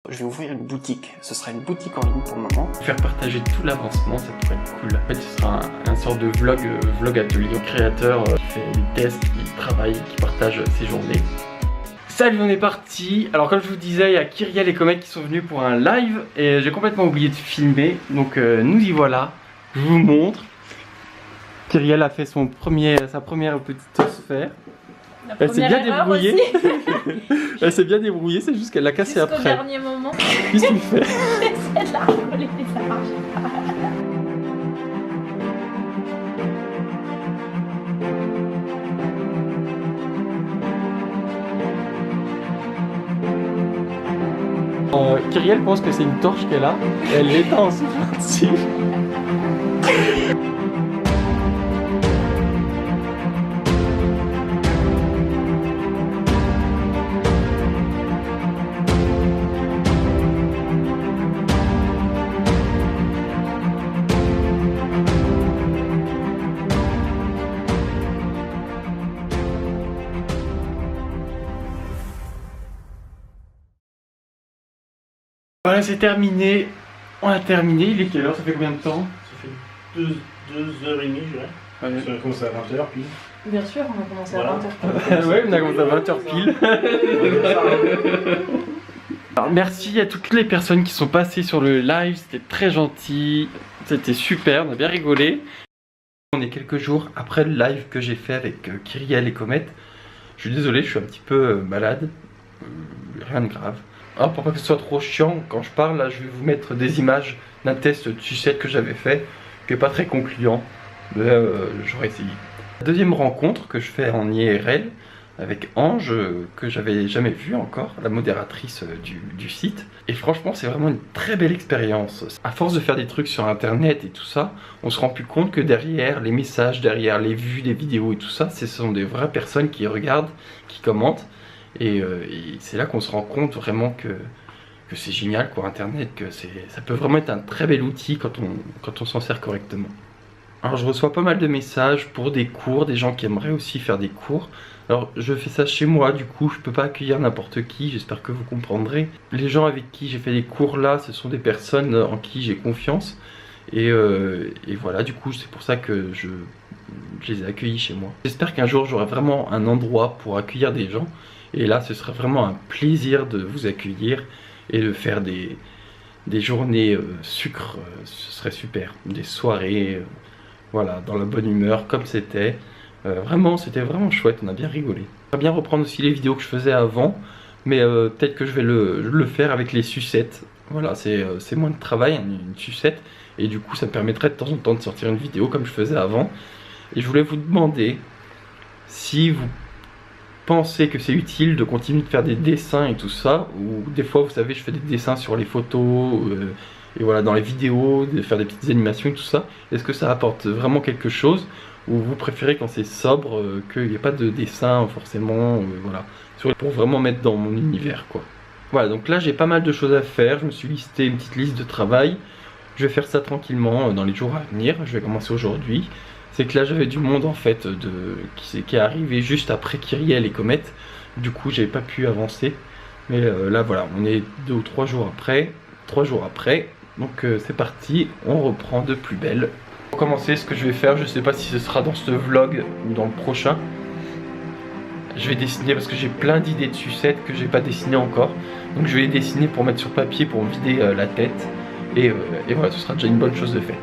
Je vais ouvrir une boutique, ce sera une boutique en ligne pour le moment. Faire partager tout l'avancement, ça pourrait être cool. En fait, ce sera un sorte de vlog atelier. Le créateur qui fait des tests, qui travaille, qui partage ses journées. Salut, on est parti. Alors comme je vous disais, il y a Kyriel et Comet qui sont venus pour un live et j'ai complètement oublié de filmer. Donc nous y voilà, je vous montre. Kyriel a fait sa première petite sphère. Elle s'est bien débrouillée. Elle s'est bien débrouillée, c'est juste qu'elle l'a cassé après. Au dernier moment. Qu'est-ce que tu fais? C'est de la rigoler, ça marche pas. Kyriel pense que c'est une torche qu'elle a et elle l'éteint en soufflant dessus. Voilà, c'est terminé. On a terminé. Il est quelle heure? Ça fait combien de temps? Ça fait 2h30, je dirais. Ouais. Ça a commencé à 20h puis. Bien sûr, on a commencé Voilà. à 20h. Ouais, on a commencé à 20h pile. Alors, merci à toutes les personnes qui sont passées sur le live. C'était très gentil. C'était super. On a bien rigolé. On est quelques jours après le live que j'ai fait avec Kyriel et Comet. Je suis désolé, je suis un petit peu malade. Rien de grave. Alors pour pas que ce soit trop chiant quand je parle, là je vais vous mettre des images d'un test de sucette que j'avais fait, qui n'est pas très concluant, mais j'aurais essayé. La deuxième rencontre que je fais en IRL avec Ange, que j'avais jamais vue encore, la modératrice du site. Et franchement c'est vraiment une très belle expérience. À force de faire des trucs sur internet et tout ça, on se rend plus compte que derrière les messages, derrière les vues des vidéos et tout ça, ce sont des vraies personnes qui regardent, qui commentent. Et c'est là qu'on se rend compte vraiment que c'est génial quoi, internet, que ça peut vraiment être un très bel outil quand on s'en sert correctement. Alors je reçois pas mal de messages pour des cours, des gens qui aimeraient aussi faire des cours. Alors je fais ça chez moi, du coup je peux pas accueillir n'importe qui, j'espère que vous comprendrez. Les gens avec qui j'ai fait des cours là, ce sont des personnes en qui j'ai confiance. Et voilà, du coup c'est pour ça que je les ai accueillis chez moi. J'espère qu'un jour j'aurai vraiment un endroit pour accueillir des gens. Et là, ce serait vraiment un plaisir de vous accueillir et de faire des journées sucre, ce serait super. Des soirées, voilà, dans la bonne humeur, comme c'était. Vraiment, c'était vraiment chouette, on a bien rigolé. J'aimerais bien reprendre aussi les vidéos que je faisais avant, mais peut-être que je vais le faire avec les sucettes. Voilà, c'est moins de travail, une sucette, et du coup, ça me permettrait de temps en temps de sortir une vidéo comme je faisais avant. Et je voulais vous demander si vous pensez que c'est utile de continuer de faire des dessins et tout ça, ou des fois vous savez je fais des dessins sur les photos et voilà dans les vidéos, de faire des petites animations et tout ça. Est-ce que ça apporte vraiment quelque chose, ou vous préférez quand c'est sobre qu'il n'y ait pas de dessin forcément, voilà, pour vraiment mettre dans mon univers quoi. Voilà, donc là j'ai pas mal de choses à faire, je me suis listé une petite liste de travail, je vais faire ça tranquillement dans les jours à venir, je vais commencer aujourd'hui. C'est que là j'avais du monde en fait qui est arrivé juste après Kyriel et Comet. Du coup j'ai pas pu avancer. Mais là voilà, on est 2 ou 3 jours après. 3 jours après. Donc c'est parti, on reprend de plus belle. Pour commencer, ce que je vais faire, je sais pas si ce sera dans ce vlog ou dans le prochain. Je vais dessiner parce que j'ai plein d'idées de sucettes que j'ai pas dessinées encore. Donc je vais les dessiner pour mettre sur papier, pour me vider la tête. Et voilà, ce sera déjà une bonne chose de faite.